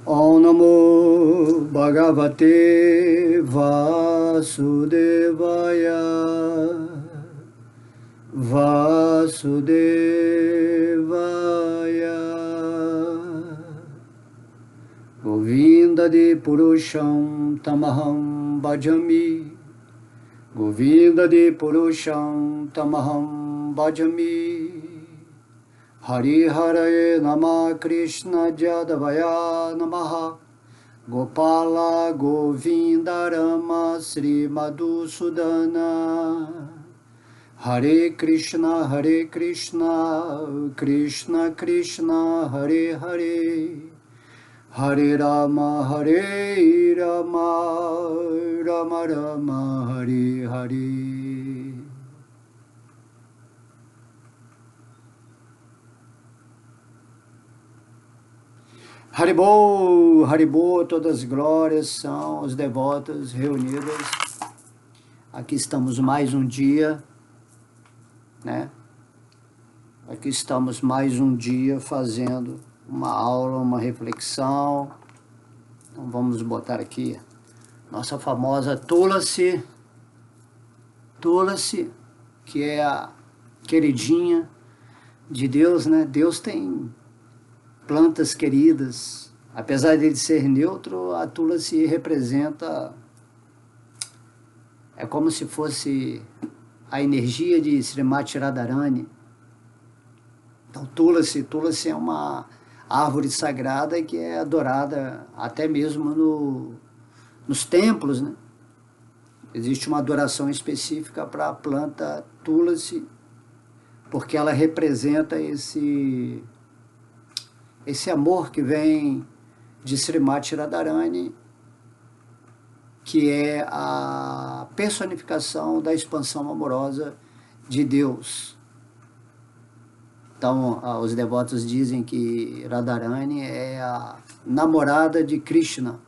Om Namo Bhagavate Vasudevaya Vasudevaya Govinda de Purusham Tamaham Bhajami Govinda de Purusham Tamaham Bhajami Hari Hare Nama Krishna Jadavaya Namaha Gopala Govinda Rama Sri Madhusudana Hare Krishna Krishna Krishna Hare Hare Hare Rama Rama Rama Hare Hare. Haribol, todas as glórias são os devotos reunidos. Aqui estamos mais um dia, né? Aqui estamos mais um dia fazendo uma aula, uma reflexão. Então vamos botar aqui nossa famosa Tulasi, que é a queridinha de Deus, né? Deus tem plantas queridas, apesar de ele ser neutro, a Tulasi representa, é como se fosse a energia de Srimati Radharani. Então Tulasi é uma árvore sagrada que é adorada até mesmo nos templos, né? Existe uma adoração específica para a planta Tulasi, porque ela representa esse amor que vem de Srimati Radharani, que é a personificação da expansão amorosa de Deus. Então, os devotos dizem que Radharani é a namorada de Krishna.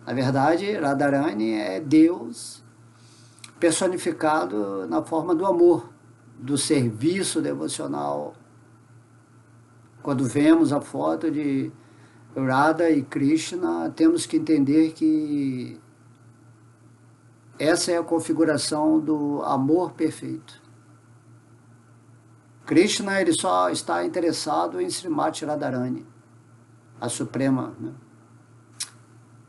Na verdade, Radharani é Deus personificado na forma do amor, do serviço devocional. Quando vemos a foto de Radha e Krishna, temos que entender que essa é a configuração do amor perfeito. Krishna, ele só está interessado em Srimati Radharani, a suprema, né?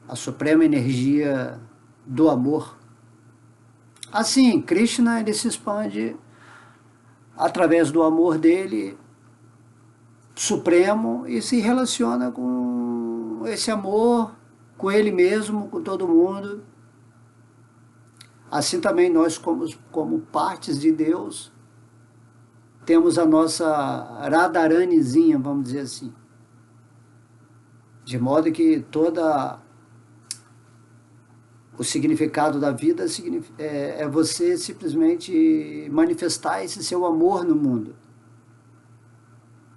A suprema energia do amor. Assim, Krishna, ele se expande através do amor dele supremo e se relaciona com esse amor, com ele mesmo, com todo mundo. Assim também nós, como partes de Deus, temos a nossa Radharanizinha, vamos dizer assim. De modo que toda o significado da vida é você simplesmente manifestar esse seu amor no mundo.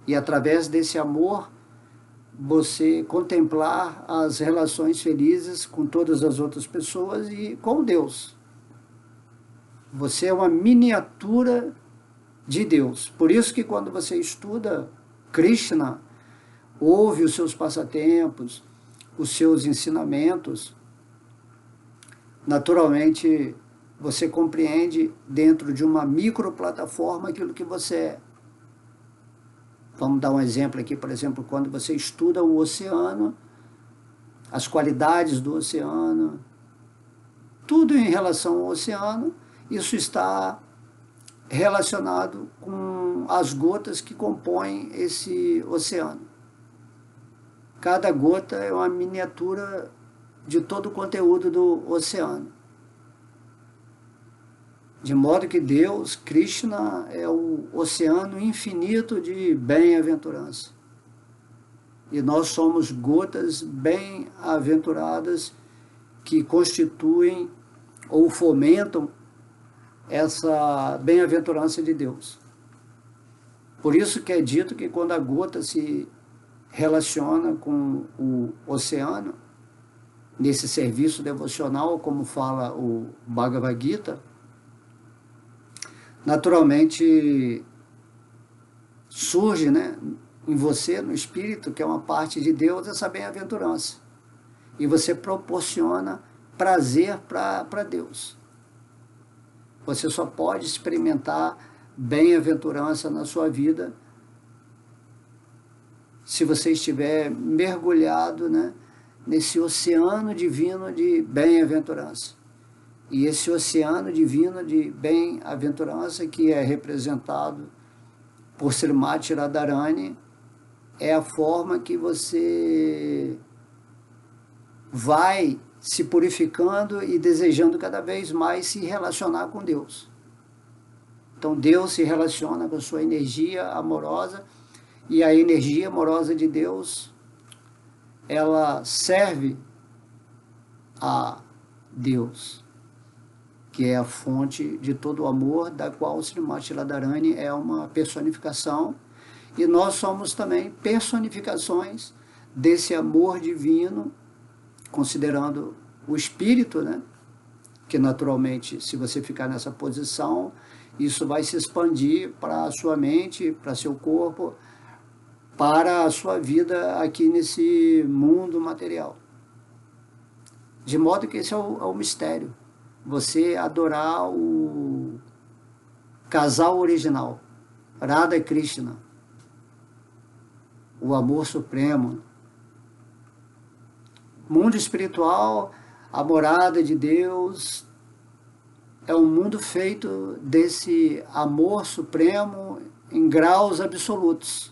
E através desse amor, você contemplar as relações felizes com todas as outras pessoas e com Deus. Você é uma miniatura de Deus. Por isso que quando você estuda Krishna, ouve os seus passatempos, os seus ensinamentos, naturalmente você compreende dentro de uma microplataforma aquilo que você é. Vamos dar um exemplo aqui, por exemplo, quando você estuda o oceano, as qualidades do oceano, tudo em relação ao oceano, isso está relacionado com as gotas que compõem esse oceano. Cada gota é uma miniatura de todo o conteúdo do oceano. De modo que Deus, Krishna, é o oceano infinito de bem-aventurança. E nós somos gotas bem-aventuradas que constituem ou fomentam essa bem-aventurança de Deus. Por isso que é dito que quando a gota se relaciona com o oceano, nesse serviço devocional, como fala o Bhagavad Gita, naturalmente surge, né, em você, no espírito, que é uma parte de Deus, essa bem-aventurança. E você proporciona prazer para Deus. Você só pode experimentar bem-aventurança na sua vida se você estiver mergulhado, né, nesse oceano divino de bem-aventurança. E esse oceano divino de bem-aventurança, que é representado por Srimati Radharani, é a forma que você vai se purificando e desejando cada vez mais se relacionar com Deus. Então Deus se relaciona com a sua energia amorosa, e a energia amorosa de Deus, ela serve a Deus, que é a fonte de todo o amor, da qual o Srimati Radharani é uma personificação, e nós somos também personificações desse amor divino, considerando o espírito, né? Que naturalmente, se você ficar nessa posição, isso vai se expandir para a sua mente, para seu corpo, para a sua vida aqui nesse mundo material. De modo que esse é o mistério. Você adorar o casal original, Radha e Krishna, o amor supremo. Mundo espiritual, a morada de Deus, é um mundo feito desse amor supremo em graus absolutos.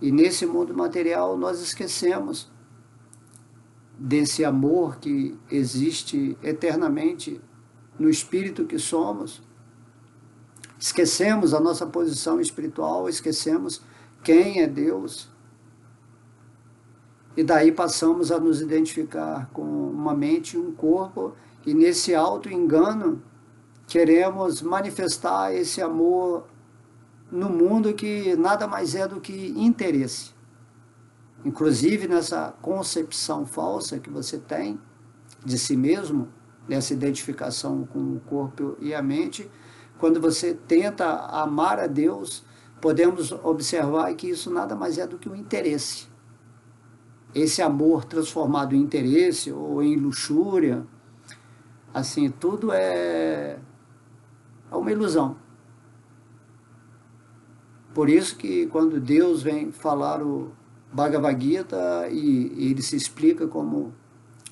E nesse mundo material nós esquecemos desse amor que existe eternamente no espírito que somos. Esquecemos a nossa posição espiritual, esquecemos quem é Deus. E daí passamos a nos identificar com uma mente e um corpo, e nesse auto-engano queremos manifestar esse amor no mundo que nada mais é do que interesse. Inclusive nessa concepção falsa que você tem de si mesmo, nessa identificação com o corpo e a mente, quando você tenta amar a Deus, podemos observar que isso nada mais é do que um interesse. Esse amor transformado em interesse ou em luxúria, assim, tudo é uma ilusão. Por isso que quando Deus vem falar o Bhagavad Gita e ele se explica como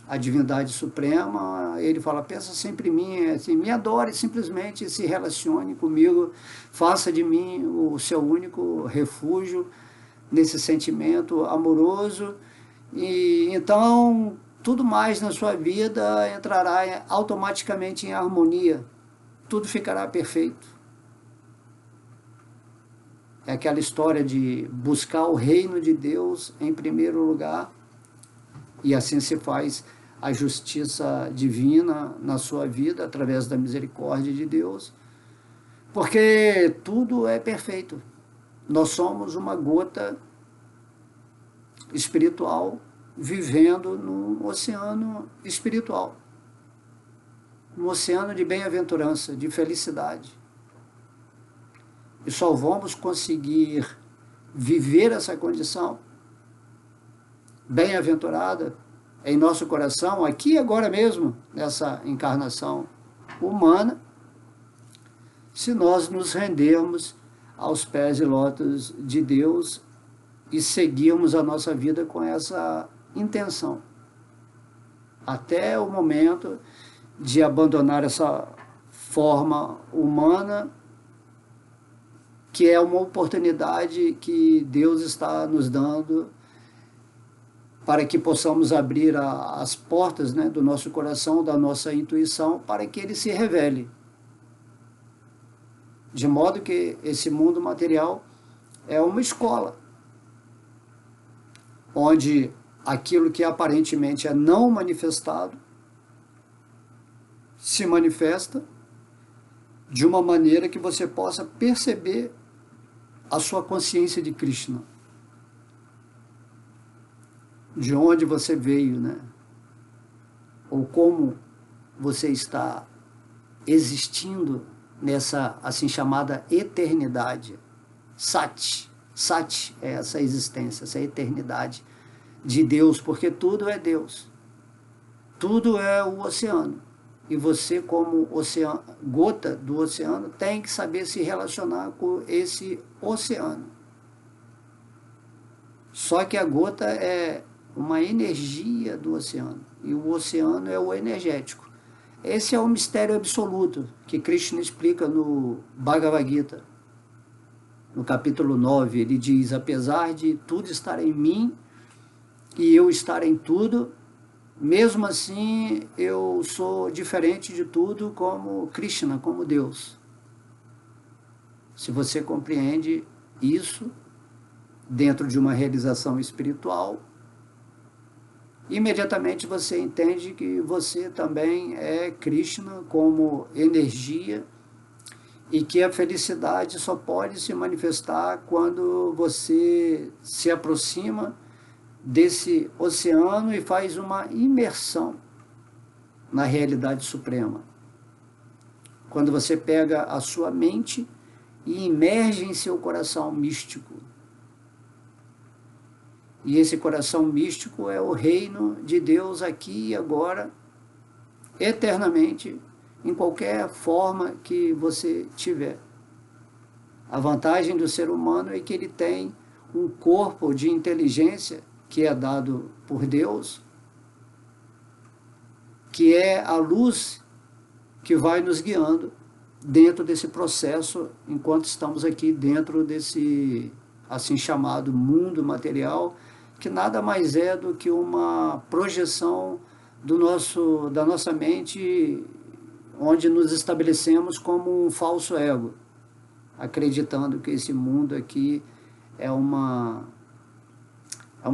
a divindade suprema, ele fala, pensa sempre em mim, assim, me adore, simplesmente se relacione comigo, faça de mim o seu único refúgio nesse sentimento amoroso, e então tudo mais na sua vida entrará automaticamente em harmonia, tudo ficará perfeito. É aquela história de buscar o reino de Deus em primeiro lugar, e assim se faz a justiça divina na sua vida, através da misericórdia de Deus, porque tudo é perfeito. Nós somos uma gota espiritual vivendo num oceano espiritual, um oceano de bem-aventurança, de felicidade. E só vamos conseguir viver essa condição bem-aventurada em nosso coração, aqui e agora mesmo, nessa encarnação humana, se nós nos rendermos aos pés de lótus de Deus e seguirmos a nossa vida com essa intenção, até o momento de abandonar essa forma humana, que é uma oportunidade que Deus está nos dando para que possamos abrir as portas, né, do nosso coração, da nossa intuição, para que ele se revele. De modo que esse mundo material é uma escola, onde aquilo que aparentemente é não manifestado se manifesta de uma maneira que você possa perceber a sua consciência de Krishna, de onde você veio, né? Ou como você está existindo nessa assim chamada eternidade, Sat, Sat é essa existência, essa eternidade de Deus, porque tudo é Deus. Tudo é o oceano. E você, como oceano, gota do oceano, tem que saber se relacionar com esse oceano. Só que a gota é uma energia do oceano. E o oceano é o energético. Esse é o mistério absoluto que Krishna explica no Bhagavad Gita. No capítulo 9, ele diz: apesar de tudo estar em mim e eu estar em tudo, mesmo assim eu sou diferente de tudo como Krishna, como Deus. Se você compreende isso dentro de uma realização espiritual, imediatamente você entende que você também é Krishna como energia e que a felicidade só pode se manifestar quando você se aproxima desse oceano e faz uma imersão na realidade suprema. Quando você pega a sua mente e imerge em seu coração místico. E esse coração místico é o reino de Deus aqui e agora, eternamente, em qualquer forma que você tiver. A vantagem do ser humano é que ele tem um corpo de inteligência que é dado por Deus, que é a luz que vai nos guiando dentro desse processo, enquanto estamos aqui dentro desse assim chamado mundo material, que nada mais é do que uma projeção da nossa mente, onde nos estabelecemos como um falso ego, acreditando que esse mundo aqui é uma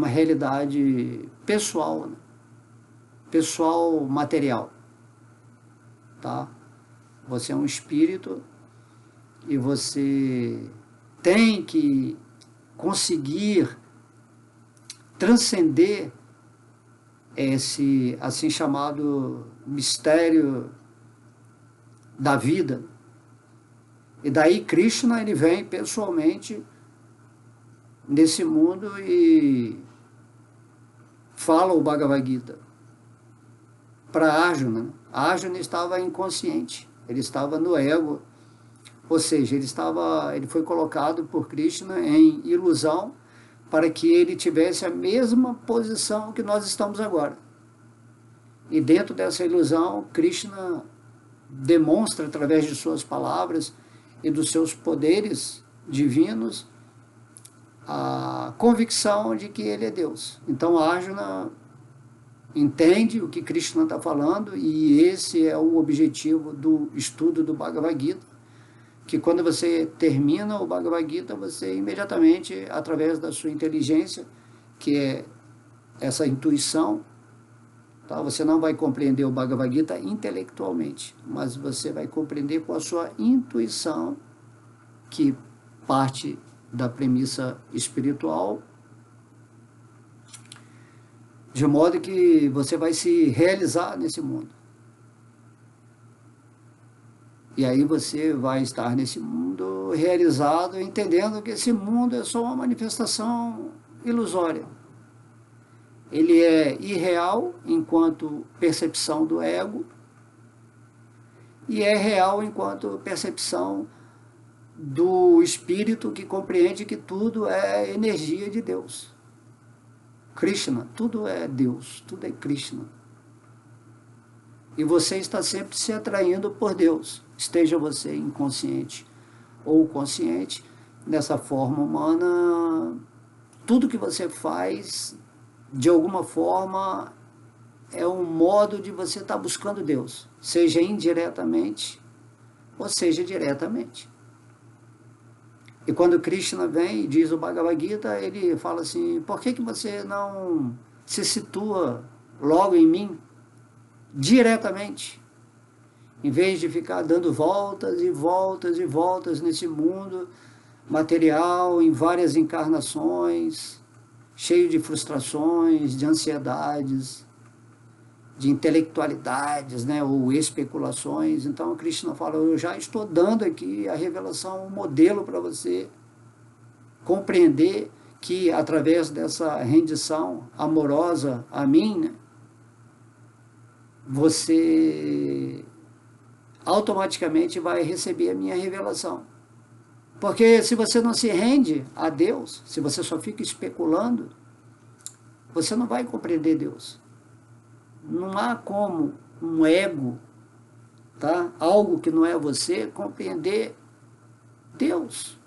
realidade pessoal, né? Pessoal material, tá? Você é um espírito e você tem que conseguir transcender esse assim chamado mistério da vida. E daí Krishna ele vem pessoalmente nesse mundo e fala o Bhagavad Gita para Arjuna. Arjuna estava inconsciente, ele estava no ego, ou seja, ele foi colocado por Krishna em ilusão para que ele tivesse a mesma posição que nós estamos agora. E dentro dessa ilusão, Krishna demonstra através de suas palavras e dos seus poderes divinos a convicção de que ele é Deus. Então Arjuna entende o que Krishna está falando e esse é o objetivo do estudo do Bhagavad Gita, que quando você termina o Bhagavad Gita, você imediatamente, através da sua inteligência, que é essa intuição, tá? Você não vai compreender o Bhagavad Gita intelectualmente, mas você vai compreender com a sua intuição, que parte da premissa espiritual, de modo que você vai se realizar nesse mundo. E aí você vai estar nesse mundo realizado, entendendo que esse mundo é só uma manifestação ilusória. Ele é irreal enquanto percepção do ego e é real enquanto percepção do espírito que compreende que tudo é energia de Deus. Krishna, tudo é Deus, tudo é Krishna. E você está sempre se atraindo por Deus, esteja você inconsciente ou consciente. Nessa forma humana, tudo que você faz, de alguma forma, é um modo de você estar buscando Deus, seja indiretamente ou seja diretamente. E quando Krishna vem e diz o Bhagavad Gita, ele fala assim: por que você não se situa logo em mim, diretamente, em vez de ficar dando voltas e voltas e voltas nesse mundo material, em várias encarnações, cheio de frustrações, de ansiedades, de intelectualidades, né, ou especulações. Então Krishna fala: eu já estou dando aqui a revelação, um modelo para você compreender que através dessa rendição amorosa a mim, né, você automaticamente vai receber a minha revelação. Porque se você não se rende a Deus, se você só fica especulando, você não vai compreender Deus. Não há como um ego, tá? Algo que não é você, compreender Deus.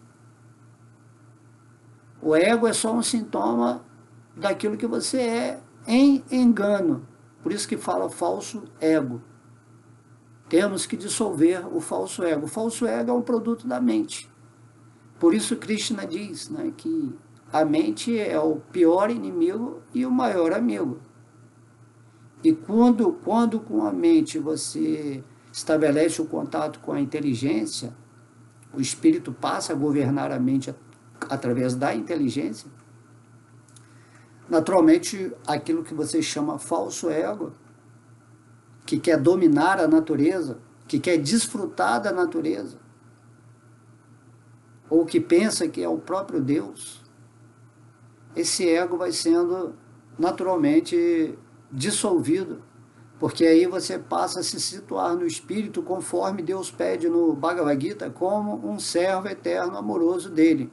O ego é só um sintoma daquilo que você é em engano. Por isso que fala falso ego. Temos que dissolver o falso ego. O falso ego é um produto da mente. Por isso Krishna diz, né, que a mente é o pior inimigo e o maior amigo. E quando com a mente você estabelece o contato com a inteligência, o espírito passa a governar a mente através da inteligência, naturalmente aquilo que você chama falso ego, que quer dominar a natureza, que quer desfrutar da natureza, ou que pensa que é o próprio Deus, esse ego vai sendo naturalmente dissolvido, porque aí você passa a se situar no espírito conforme Deus pede no Bhagavad Gita, como um servo eterno amoroso dele.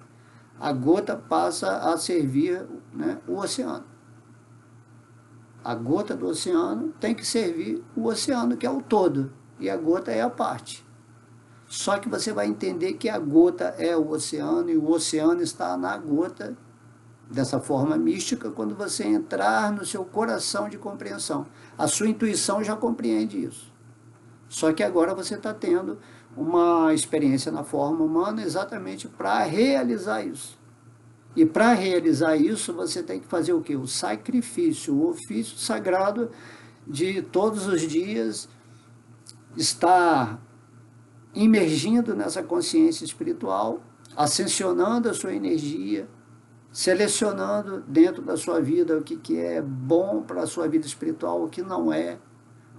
A gota passa a servir, né, o oceano. A gota do oceano tem que servir o oceano, que é o todo, e a gota é a parte. Só que você vai entender que a gota é o oceano e o oceano está na gota, dessa forma mística, quando você entrar no seu coração de compreensão. A sua intuição já compreende isso. Só que agora você está tendo uma experiência na forma humana exatamente para realizar isso. E para realizar isso, você tem que fazer o quê? O sacrifício, o ofício sagrado de todos os dias estar imergindo nessa consciência espiritual, ascensionando a sua energia, selecionando dentro da sua vida o que é bom para a sua vida espiritual, o que não é,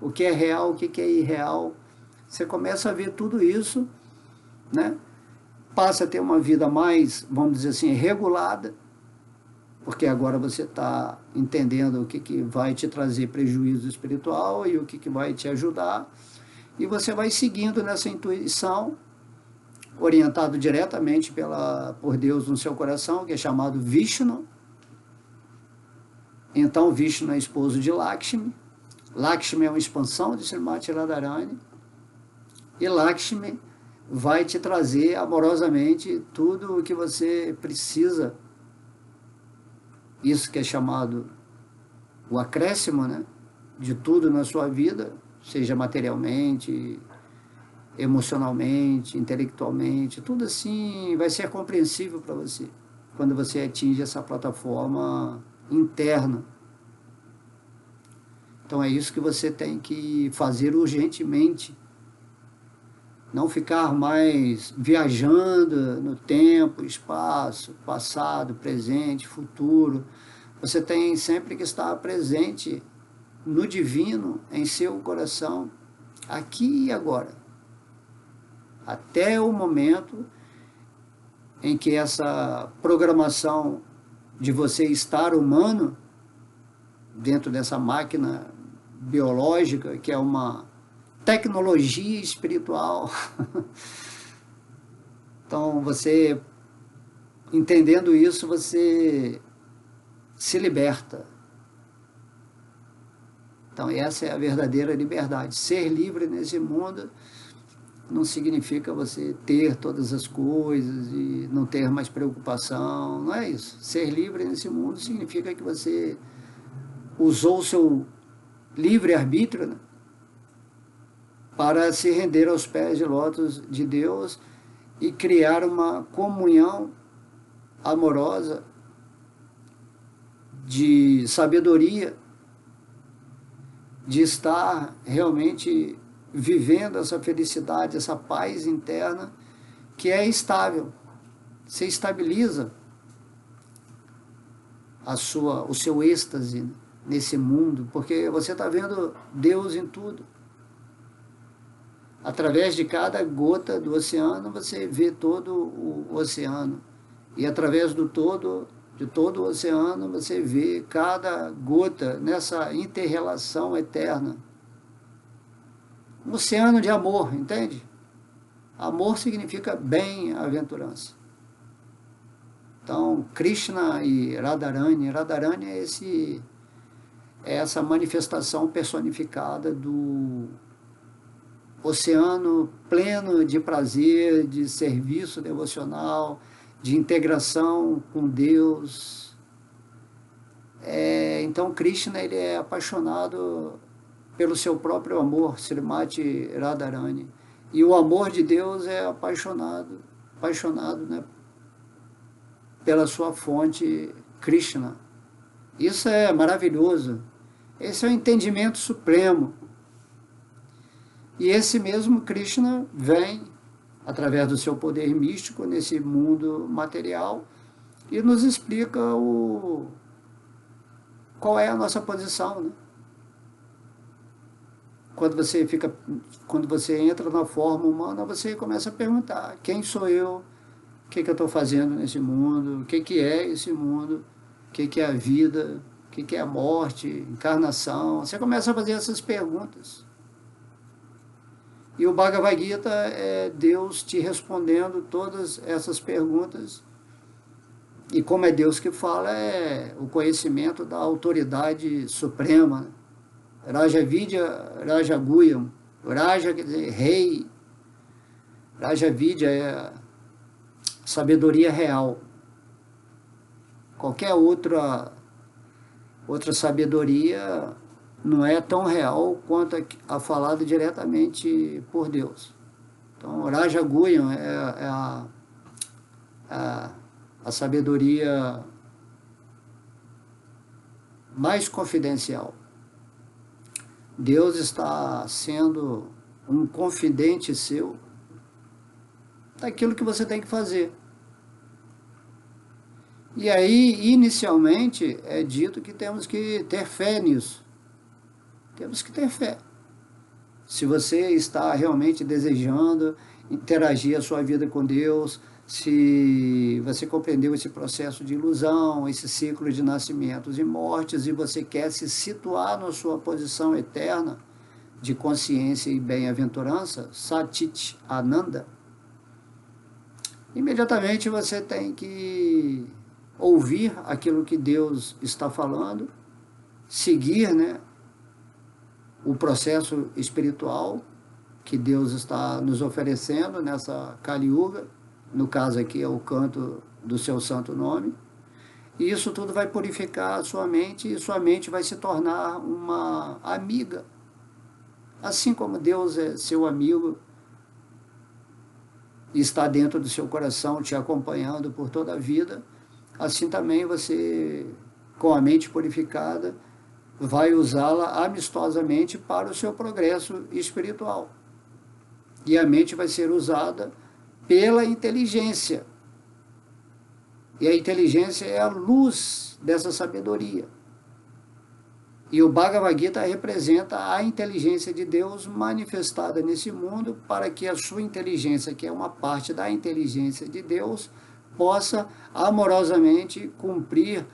o que é real, o que é irreal. Você começa a ver tudo isso, né? Passa a ter uma vida mais, vamos dizer assim, regulada, porque agora você está entendendo o que vai te trazer prejuízo espiritual e o que vai te ajudar, e você vai seguindo nessa intuição, orientado diretamente por Deus no seu coração, que é chamado Vishnu. Então Vishnu é esposo de Lakshmi. Lakshmi é uma expansão de Srimati Radharani, e Lakshmi vai te trazer amorosamente tudo o que você precisa. Isso que é chamado o acréscimo, né, de tudo na sua vida, seja materialmente, emocionalmente, intelectualmente, tudo assim vai ser compreensível para você quando você atinge essa plataforma interna. Então é isso que você tem que fazer urgentemente. Não ficar mais viajando no tempo, espaço, passado, presente, futuro. Você tem sempre que estar presente no divino, em seu coração, aqui e agora. Até o momento em que essa programação de você estar humano dentro dessa máquina biológica, que é uma tecnologia espiritual. Então, você, entendendo isso, você se liberta. Então, essa é a verdadeira liberdade. Ser livre nesse mundo não significa você ter todas as coisas e não ter mais preocupação, não é isso. Ser livre nesse mundo significa que você usou o seu livre-arbítrio, né, para se render aos pés de lótus de Deus e criar uma comunhão amorosa de sabedoria, de estar realmente vivendo essa felicidade, essa paz interna que é estável. Você estabiliza o seu êxtase nesse mundo, porque você está vendo Deus em tudo. Através de cada gota do oceano, você vê todo o oceano. E através de todo o oceano, você vê cada gota nessa inter-relação eterna. Um oceano de amor, entende? Amor significa bem-aventurança. Então, Krishna e Radharani, Radharani é essa manifestação personificada do oceano pleno de prazer, de serviço devocional, de integração com Deus. Então, Krishna ele é apaixonado pelo seu próprio amor, Srimati Radharani. E o amor de Deus é apaixonado, né, pela sua fonte Krishna. Isso é maravilhoso. Esse é o entendimento supremo. E esse mesmo Krishna vem, através do seu poder místico, nesse mundo material, e nos explica qual é a nossa posição, né? Quando você entra na forma humana, você começa a perguntar: quem sou eu? O que eu estou fazendo nesse mundo? O que é esse mundo? O que é a vida? O que é a morte? Encarnação? Você começa a fazer essas perguntas. E o Bhagavad Gita é Deus te respondendo todas essas perguntas. E como é Deus que fala, é o conhecimento da autoridade suprema, né? Raja Vidya, Raja Guyam. Raja quer dizer rei. Raja Vidya é sabedoria real. Qualquer outra sabedoria não é tão real quanto a falada diretamente por Deus. Então, Raja Guyam é a sabedoria mais confidencial. Deus está sendo um confidente seu daquilo que você tem que fazer. E aí, inicialmente, é dito que temos que ter fé nisso. Temos que ter fé. Se você está realmente desejando interagir a sua vida com Deus, se você compreendeu esse processo de ilusão, esse ciclo de nascimentos e mortes, e você quer se situar na sua posição eterna de consciência e bem-aventurança, Satit Ananda, imediatamente você tem que ouvir aquilo que Deus está falando, seguir, né, o processo espiritual que Deus está nos oferecendo nessa Kali Yuga. No caso aqui é o canto do seu santo nome. E isso tudo vai purificar a sua mente, e sua mente vai se tornar uma amiga. Assim como Deus é seu amigo e está dentro do seu coração, te acompanhando por toda a vida, assim também você, com a mente purificada, vai usá-la amistosamente para o seu progresso espiritual. E a mente vai ser usada pela inteligência. E a inteligência é a luz dessa sabedoria. E o Bhagavad Gita representa a inteligência de Deus manifestada nesse mundo para que a sua inteligência, que é uma parte da inteligência de Deus, possa amorosamente cumprir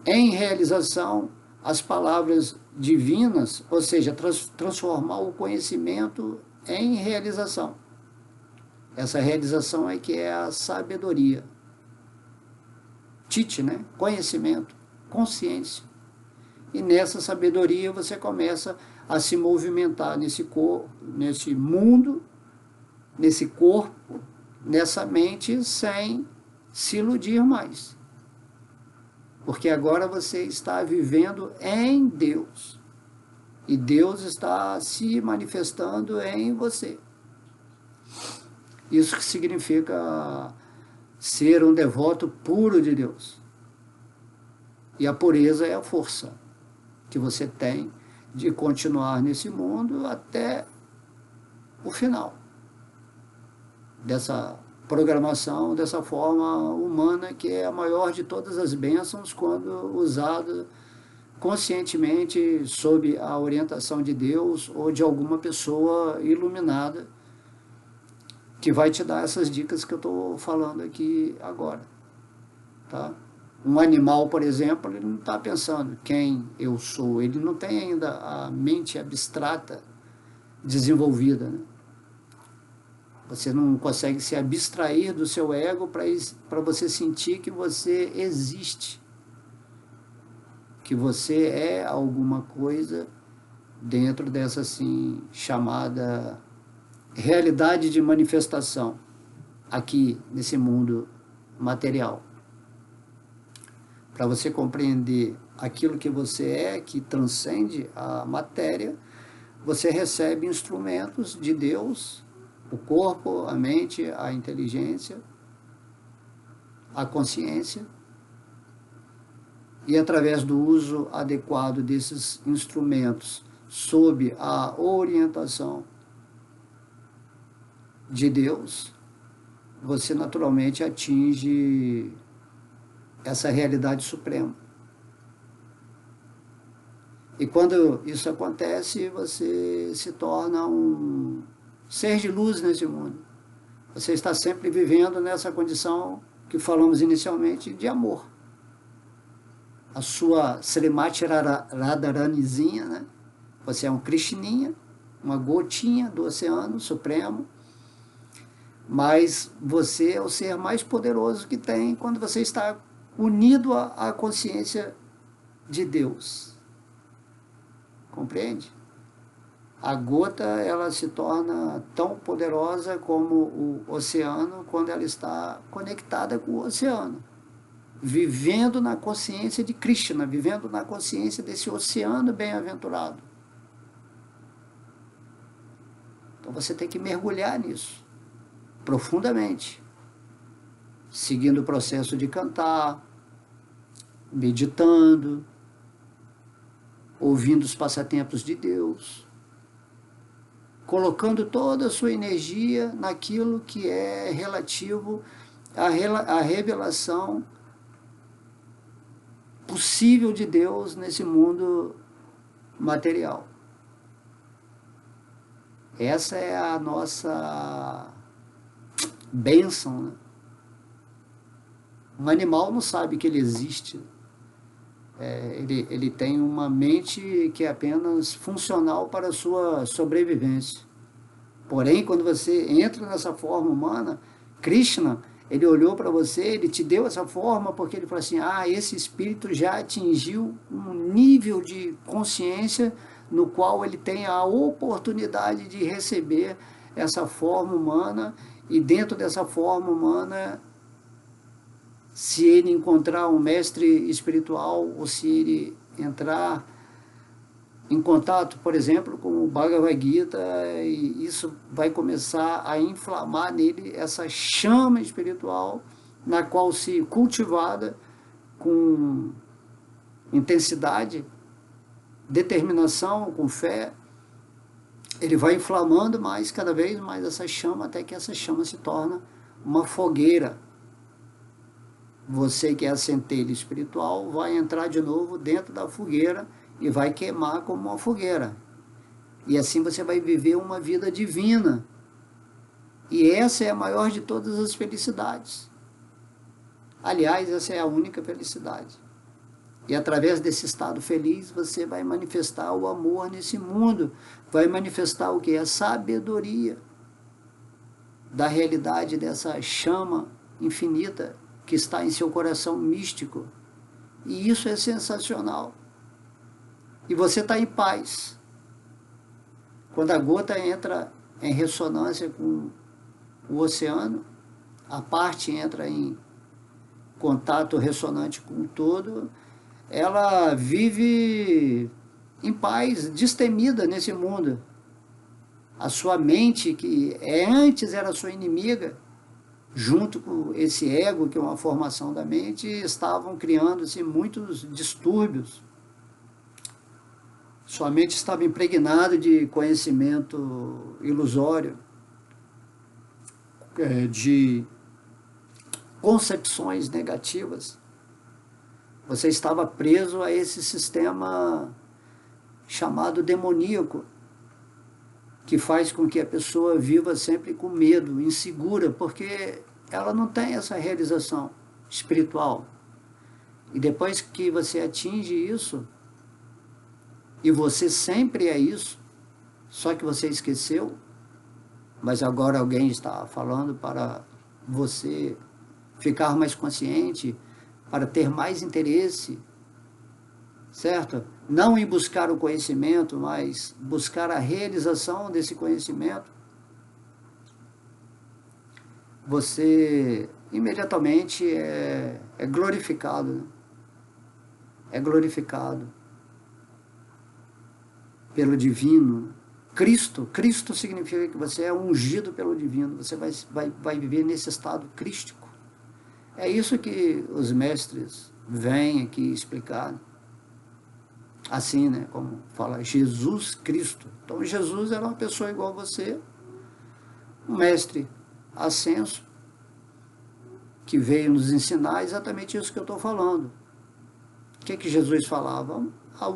em realização as palavras divinas, ou seja, transformar o conhecimento em realização. Essa realização é que é a sabedoria. Tite, né? Conhecimento, consciência. E nessa sabedoria você começa a se movimentar nesse mundo, nesse corpo, nessa mente, sem se iludir mais. Porque agora você está vivendo em Deus. E Deus está se manifestando em você. Isso que significa ser um devoto puro de Deus. E a pureza é a força que você tem de continuar nesse mundo até o final dessa programação, dessa forma humana, que é a maior de todas as bênçãos quando usada conscientemente sob a orientação de Deus ou de alguma pessoa iluminada que vai te dar essas dicas que eu estou falando aqui agora, tá? Um animal, por exemplo, ele não está pensando quem eu sou, ele não tem ainda a mente abstrata desenvolvida, né? Você não consegue se abstrair do seu ego para você sentir que você existe, que você é alguma coisa dentro dessa assim chamada realidade de manifestação aqui nesse mundo material. Para você compreender aquilo que você é, que transcende a matéria, você recebe instrumentos de Deus, o corpo, a mente, a inteligência, a consciência, e através do uso adequado desses instrumentos, sob a orientação de Deus, você naturalmente atinge essa realidade suprema. E quando isso acontece, você se torna um ser de luz nesse mundo. Você está sempre vivendo nessa condição que falamos inicialmente de amor. A sua Srimati Radharanizinha, né? Você é um Krishninha, uma gotinha do oceano supremo, mas você é o ser mais poderoso que tem quando você está unido à consciência de Deus. Compreende? A gota, ela se torna tão poderosa como o oceano quando ela está conectada com o oceano, vivendo na consciência de Krishna, vivendo na consciência desse oceano bem-aventurado. Então você tem que mergulhar nisso, profundamente, seguindo o processo de cantar, meditando, ouvindo os passatempos de Deus, colocando toda a sua energia naquilo que é relativo à revelação possível de Deus nesse mundo material. Essa é a nossa bênção, né? Um animal não sabe que ele existe. Ele tem uma mente que é apenas funcional para a sua sobrevivência. Porém, quando você entra nessa forma humana, Krishna, ele olhou para você, ele te deu essa forma porque ele falou assim, esse espírito já atingiu um nível de consciência no qual ele tem a oportunidade de receber essa forma humana, e dentro dessa forma humana, se ele encontrar um mestre espiritual, ou se ele entrar em contato, por exemplo, com o Bhagavad Gita, e isso vai começar a inflamar nele essa chama espiritual, na qual, se cultivada com intensidade, determinação, com fé, ele vai inflamando mais, cada vez mais essa chama, até que essa chama se torna uma fogueira. Você que é a centelha espiritual vai entrar de novo dentro da fogueira e vai queimar como uma fogueira. E assim você vai viver uma vida divina. E essa é a maior de todas as felicidades. Aliás, essa é a única felicidade. E através desse estado feliz, você vai manifestar o amor nesse mundo. Vai manifestar o que? A sabedoria da realidade dessa chama infinita que está em seu coração místico. E isso é sensacional. E você está em paz. Quando a gota entra em ressonância com o oceano, a parte entra em contato ressonante com o todo, ela vive em paz, destemida nesse mundo. A sua mente, que antes era sua inimiga, junto com esse ego, que é uma formação da mente, estavam criando-se muitos distúrbios. Sua mente estava impregnada de conhecimento ilusório, de concepções negativas. Você estava preso a esse sistema chamado demoníaco, que faz com que a pessoa viva sempre com medo, insegura, porque ela não tem essa realização espiritual. E depois que você atinge isso, e você sempre é isso, só que você esqueceu, mas agora alguém está falando para você ficar mais consciente, para ter mais interesse, certo? Não em buscar o conhecimento, mas buscar a realização desse conhecimento. Você imediatamente é glorificado, né? É glorificado pelo divino. Cristo significa que você é ungido pelo divino, você vai viver nesse estado crístico. É isso que os mestres vêm aqui explicar. Assim, né, como fala Jesus Cristo. Então Jesus era uma pessoa igual a você, um mestre ascenso, que veio nos ensinar exatamente isso que eu estou falando. O que Jesus falava? A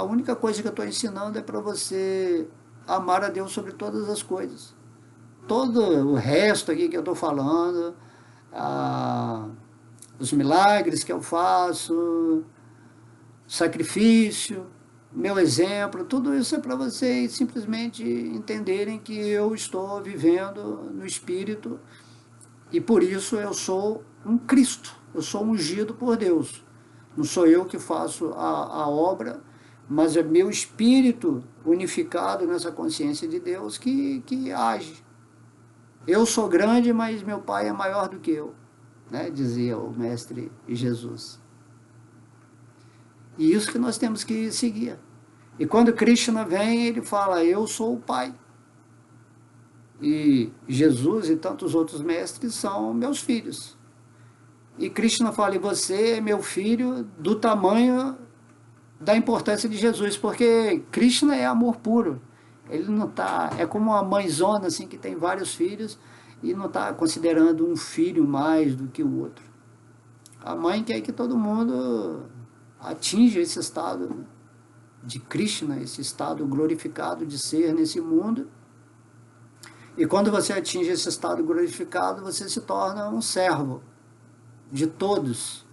única coisa que eu estou ensinando é para você amar a Deus sobre todas as coisas. Todo o resto aqui que eu estou falando, os milagres que eu faço, sacrifício, meu exemplo, tudo isso é para vocês simplesmente entenderem que eu estou vivendo no Espírito e por isso eu sou um Cristo, eu sou ungido por Deus. Não sou eu que faço a obra, mas é meu espírito unificado nessa consciência de Deus que age. Eu sou grande, mas meu Pai é maior do que eu, né? Dizia o Mestre Jesus. E isso que nós temos que seguir. E quando Krishna vem, ele fala, eu sou o Pai. E Jesus e tantos outros mestres são meus filhos. E Krishna fala, e você é meu filho do tamanho da importância de Jesus, porque Krishna é amor puro. Ele não está, é como uma mãezona assim, que tem vários filhos e não está considerando um filho mais do que o outro. A mãe quer que todo mundo atinja esse estado de Krishna, esse estado glorificado de ser nesse mundo. E quando você atinge esse estado glorificado, você se torna um servo de todos,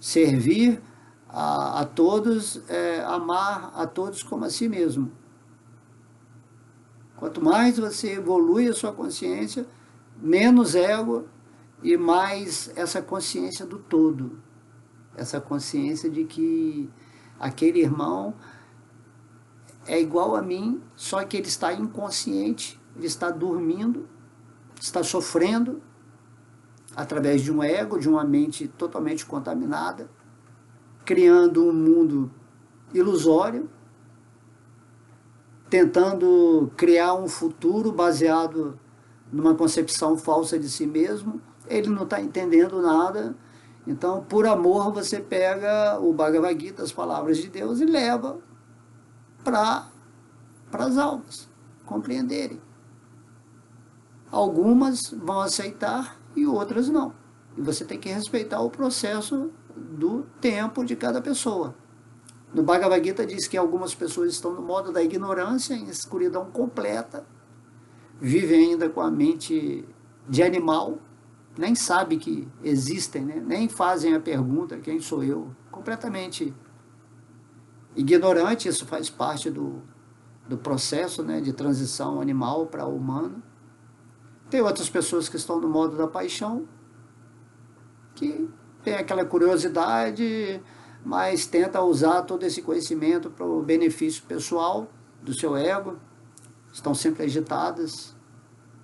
servir a todos, amar a todos como a si mesmo. Quanto mais você evolui a sua consciência, menos ego e mais essa consciência do todo, essa consciência de que aquele irmão é igual a mim, só que ele está inconsciente, ele está dormindo, está sofrendo, através de um ego, de uma mente totalmente contaminada, criando um mundo ilusório, tentando criar um futuro baseado numa concepção falsa de si mesmo. Ele não está entendendo nada. Então, por amor, você pega o Bhagavad Gita, as palavras de Deus, e leva para as almas compreenderem. Algumas vão aceitar e outras não. E você tem que respeitar o processo do tempo de cada pessoa. No Bhagavad Gita diz que algumas pessoas estão no modo da ignorância, em escuridão completa, vivem ainda com a mente de animal, nem sabem que existem, né? Nem fazem a pergunta, quem sou eu? Completamente ignorante, isso faz parte do processo, né, de transição animal para humano. Tem outras pessoas que estão no modo da paixão, que tem aquela curiosidade, mas tenta usar todo esse conhecimento para o benefício pessoal do seu ego, estão sempre agitadas.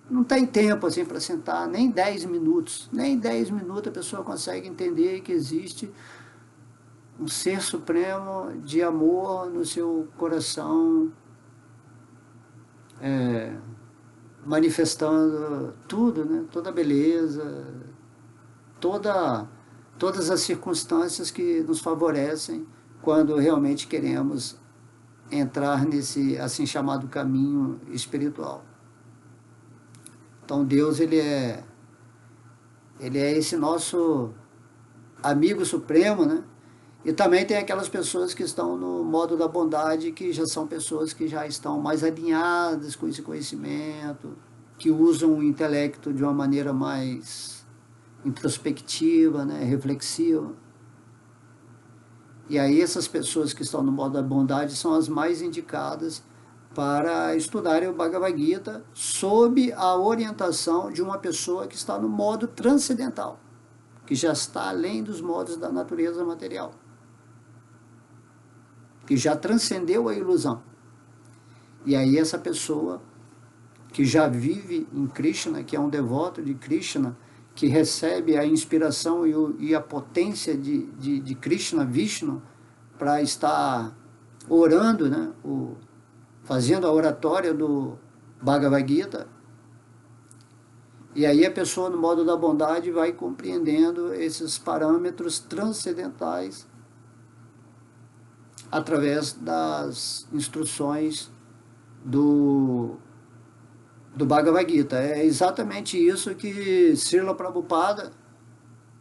Não tem tempo assim para sentar, nem 10 minutos. Nem 10 minutos a pessoa consegue entender que existe um ser supremo de amor no seu coração, manifestando tudo, né? Toda a beleza, todas as circunstâncias que nos favorecem quando realmente queremos entrar nesse assim chamado caminho espiritual. Então Deus, ele é esse nosso amigo supremo, né? E também tem aquelas pessoas que estão no modo da bondade, que já são pessoas que já estão mais alinhadas com esse conhecimento, que usam o intelecto de uma maneira mais introspectiva, né, reflexiva. E aí essas pessoas que estão no modo da bondade são as mais indicadas para estudarem o Bhagavad Gita sob a orientação de uma pessoa que está no modo transcendental, que já está além dos modos da natureza material, que já transcendeu a ilusão. E aí essa pessoa que já vive em Krishna, que é um devoto de Krishna, que recebe a inspiração e a potência de Krishna, Vishnu, para estar orando, né, fazendo a oratória do Bhagavad Gita. E aí a pessoa, no modo da bondade, vai compreendendo esses parâmetros transcendentais através das instruções do Bhagavad Gita. É exatamente isso que Srila Prabhupada,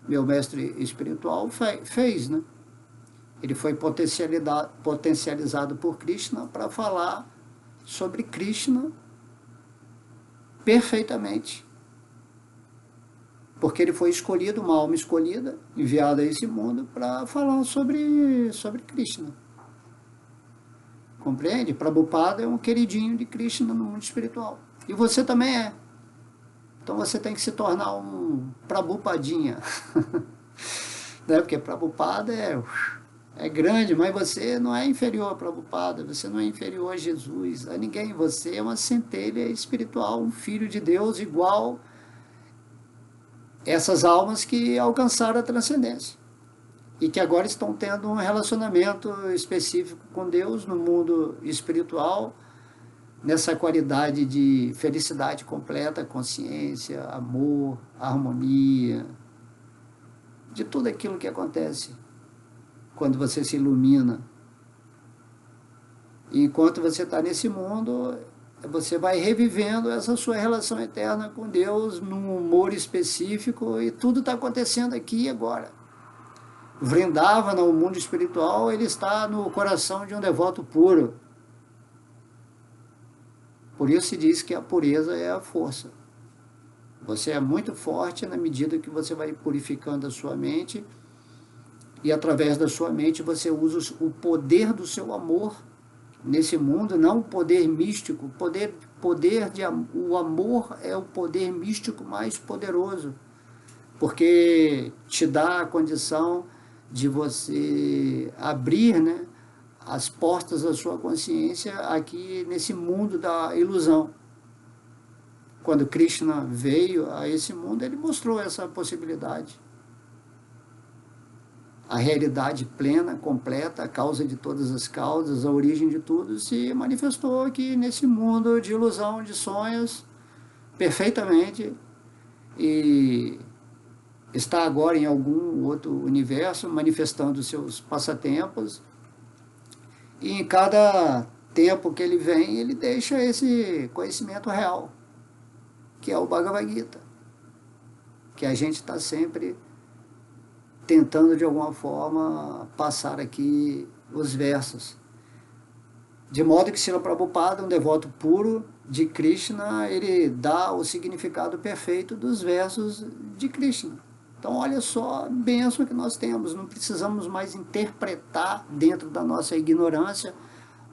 meu mestre espiritual, fez, né? Ele foi potencializado por Krishna para falar sobre Krishna perfeitamente. Porque ele foi escolhido, uma alma escolhida, enviada a esse mundo para falar sobre Krishna. Compreende? Prabhupada é um queridinho de Krishna no mundo espiritual. E você também é. Então você tem que se tornar um Prabhupadinha. Né? Porque Prabhupada é grande, mas você não é inferior a Prabhupada, você não é inferior a Jesus, a ninguém. Você é uma centelha espiritual, um filho de Deus igual essas almas que alcançaram a transcendência e que agora estão tendo um relacionamento específico com Deus no mundo espiritual, nessa qualidade de felicidade completa, consciência, amor, harmonia, de tudo aquilo que acontece quando você se ilumina. E enquanto você está nesse mundo, você vai revivendo essa sua relação eterna com Deus num humor específico, e tudo está acontecendo aqui e agora. Vrindavana, o mundo espiritual, ele está no coração de um devoto puro. Por isso se diz que a pureza é a força. Você é muito forte na medida que você vai purificando a sua mente, e através da sua mente você usa o poder do seu amor nesse mundo, não o poder místico. O amor é o poder místico mais poderoso, porque te dá a condição de você abrir, né, as portas da sua consciência aqui nesse mundo da ilusão. Quando Krishna veio a esse mundo, ele mostrou essa possibilidade. A realidade plena, completa, a causa de todas as causas, a origem de tudo, se manifestou aqui nesse mundo de ilusão, de sonhos, perfeitamente, e está agora em algum outro universo, manifestando seus passatempos, e em cada tempo que ele vem, ele deixa esse conhecimento real, que é o Bhagavad Gita, que a gente está sempre tentando de alguma forma passar aqui os versos. De modo que Srila Prabhupada, um devoto puro de Krishna, ele dá o significado perfeito dos versos de Krishna. Então olha só a bênção que nós temos, não precisamos mais interpretar dentro da nossa ignorância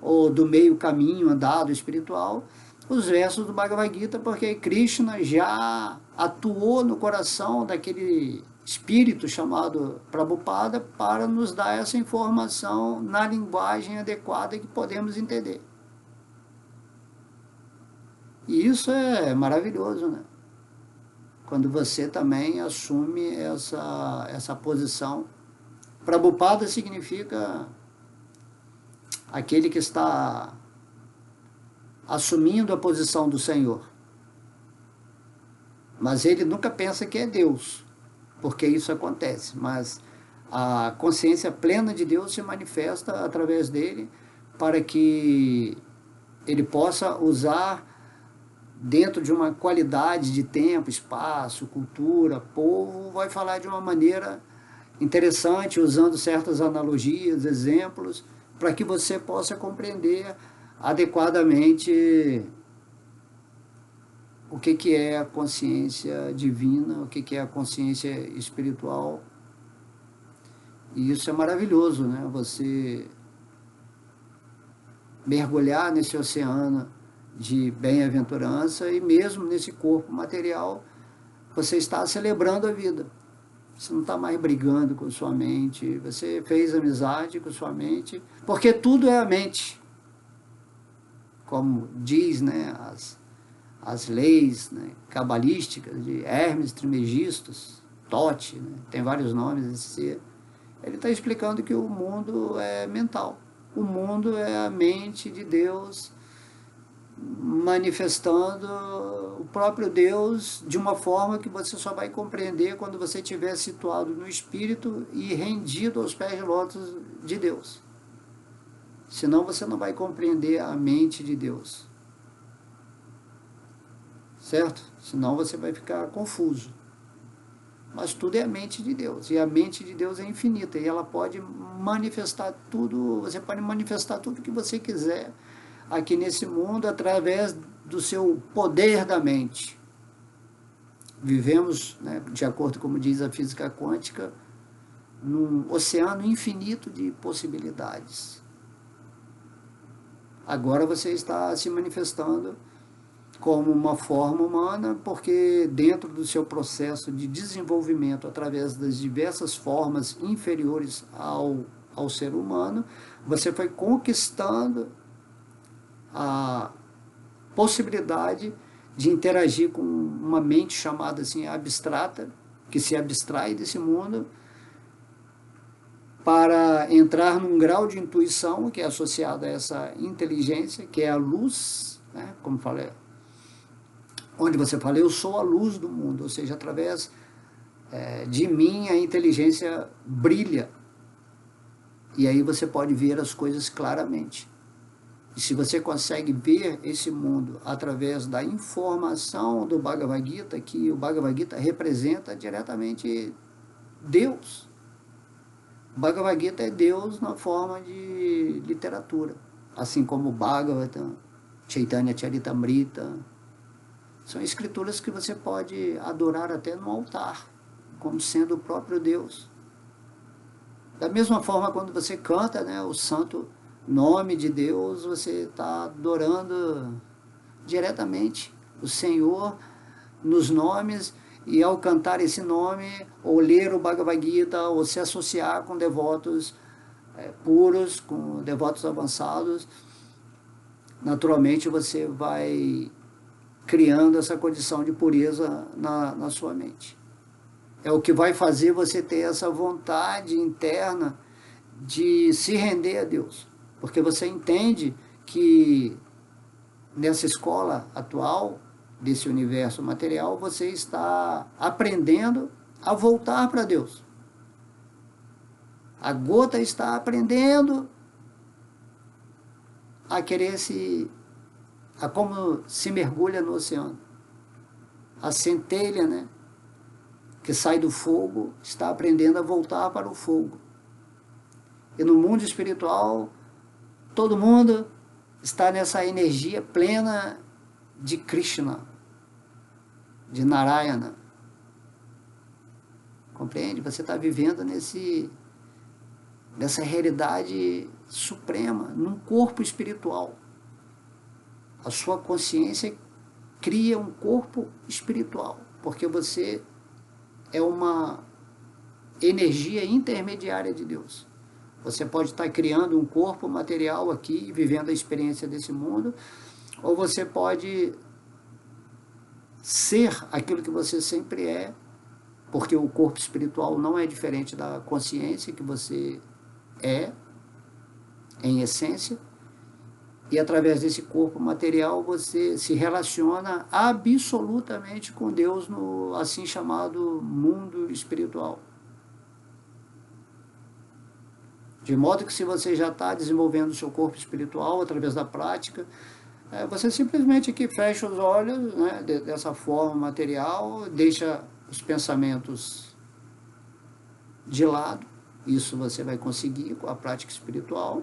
ou do meio caminho andado espiritual os versos do Bhagavad Gita, porque Krishna já atuou no coração daquele espírito chamado Prabhupada para nos dar essa informação na linguagem adequada que podemos entender. E isso é maravilhoso, né? Quando você também assume essa posição. Prabhupada significa aquele que está assumindo a posição do Senhor. Mas ele nunca pensa que é Deus, porque isso acontece, mas a consciência plena de Deus se manifesta através dele para que ele possa usar dentro de uma qualidade de tempo, espaço, cultura, povo, vai falar de uma maneira interessante, usando certas analogias, exemplos, para que você possa compreender adequadamente o que é a consciência divina, o que é a consciência espiritual. E isso é maravilhoso, né? Você mergulhar nesse oceano de bem-aventurança e mesmo nesse corpo material, você está celebrando a vida. Você não está mais brigando com sua mente, você fez amizade com sua mente, porque tudo é a mente. Como diz, né, as leis, né, cabalísticas de Hermes Trismegistus, Tote, né, tem vários nomes esse ser. Ele está explicando que o mundo é mental. O mundo é a mente de Deus manifestando o próprio Deus de uma forma que você só vai compreender quando você estiver situado no Espírito e rendido aos pés de lótus de Deus. Senão você não vai compreender a mente de Deus. Certo? Senão você vai ficar confuso. Mas tudo é a mente de Deus. E a mente de Deus é infinita. E ela pode manifestar tudo, você pode manifestar tudo que você quiser aqui nesse mundo através do seu poder da mente. Vivemos, né, de acordo com como diz a física quântica, num oceano infinito de possibilidades. Agora você está se manifestando como uma forma humana, porque dentro do seu processo de desenvolvimento, através das diversas formas inferiores ao ser humano, você foi conquistando a possibilidade de interagir com uma mente chamada assim abstrata, que se abstrai desse mundo, para entrar num grau de intuição que é associado a essa inteligência, que é a luz, né? Como falei, onde você fala, eu sou a luz do mundo, ou seja, através de mim a inteligência brilha, e aí você pode ver as coisas claramente. E se você consegue ver esse mundo através da informação do Bhagavad Gita, que o Bhagavad Gita representa diretamente Deus. O Bhagavad Gita é Deus na forma de literatura, assim como o Bhagavatam, Chaitanya Charitamrita. São escrituras que você pode adorar até no altar, como sendo o próprio Deus. Da mesma forma, quando você canta, né, o santo nome de Deus, você está adorando diretamente o Senhor nos nomes, e ao cantar esse nome, ou ler o Bhagavad Gita, ou se associar com devotos puros, com devotos avançados, naturalmente você vai criando essa condição de pureza na sua mente. É o que vai fazer você ter essa vontade interna de se render a Deus. Porque você entende que nessa escola atual, desse universo material, você está aprendendo a voltar para Deus. A gota está aprendendo a querer a como se mergulha no oceano. A centelha, né, que sai do fogo, está aprendendo a voltar para o fogo. E no mundo espiritual, todo mundo está nessa energia plena de Krishna, de Narayana. Compreende? Você está vivendo nessa realidade suprema, num corpo espiritual. A sua consciência cria um corpo espiritual, porque você é uma energia intermediária de Deus. Você pode estar criando um corpo material aqui, vivendo a experiência desse mundo, ou você pode ser aquilo que você sempre é, porque o corpo espiritual não é diferente da consciência que você é, em essência, e através desse corpo material você se relaciona absolutamente com Deus no assim chamado mundo espiritual. De modo que se você já está desenvolvendo o seu corpo espiritual através da prática, você simplesmente aqui fecha os olhos, né, dessa forma material, deixa os pensamentos de lado. Isso você vai conseguir com a prática espiritual.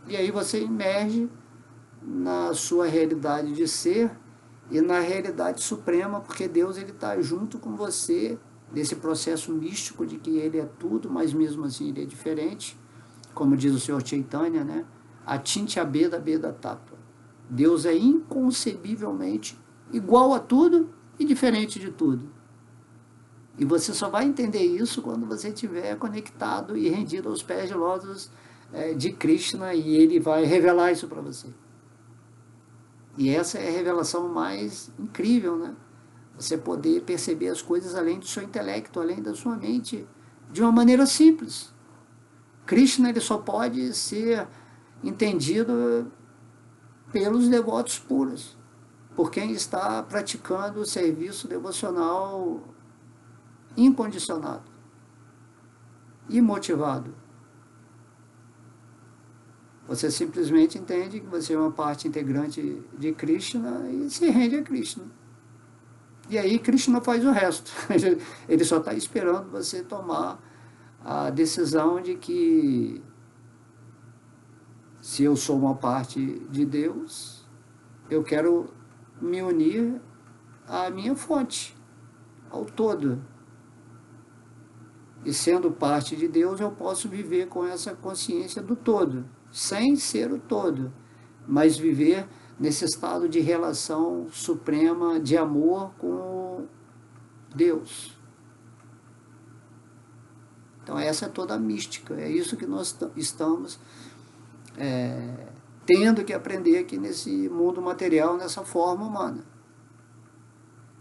E aí você emerge na sua realidade de ser e na realidade suprema, porque Deus está junto com você nesse processo místico de que Ele é tudo, mas mesmo assim Ele é diferente. Como diz o Senhor Chaitanya, né? Atinte a Beda Tattva. Deus é inconcebivelmente igual a tudo e diferente de tudo. E você só vai entender isso quando você estiver conectado e rendido aos pés de lótus de Krishna, e ele vai revelar isso para você. E essa é a revelação mais incrível, né? Você poder perceber as coisas além do seu intelecto, além da sua mente, de uma maneira simples. Krishna ele só pode ser entendido pelos devotos puros, por quem está praticando o serviço devocional incondicionado e motivado. Você simplesmente entende que você é uma parte integrante de Krishna e se rende a Krishna. E aí Krishna faz o resto. Ele só está esperando você tomar a decisão de que se eu sou uma parte de Deus, eu quero me unir à minha fonte, ao todo. E sendo parte de Deus, eu posso viver com essa consciência do todo, sem ser o todo, mas viver nesse estado de relação suprema de amor com Deus. Então essa é toda a mística, é isso que nós estamos tendo que aprender aqui nesse mundo material, nessa forma humana.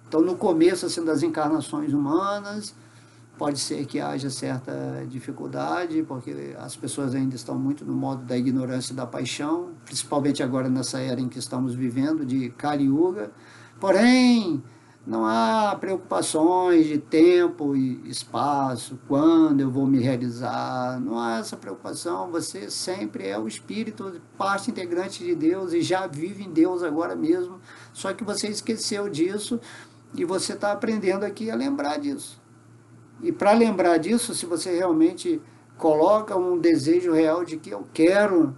Então no começo assim, das encarnações humanas, pode ser que haja certa dificuldade, porque as pessoas ainda estão muito no modo da ignorância e da paixão, principalmente agora nessa era em que estamos vivendo, de Kali Yuga. Porém, não há preocupações de tempo e espaço, quando eu vou me realizar, não há essa preocupação. Você sempre é o espírito, parte integrante de Deus e já vive em Deus agora mesmo, só que você esqueceu disso e você está aprendendo aqui a lembrar disso. E para lembrar disso, se você realmente coloca um desejo real de que eu quero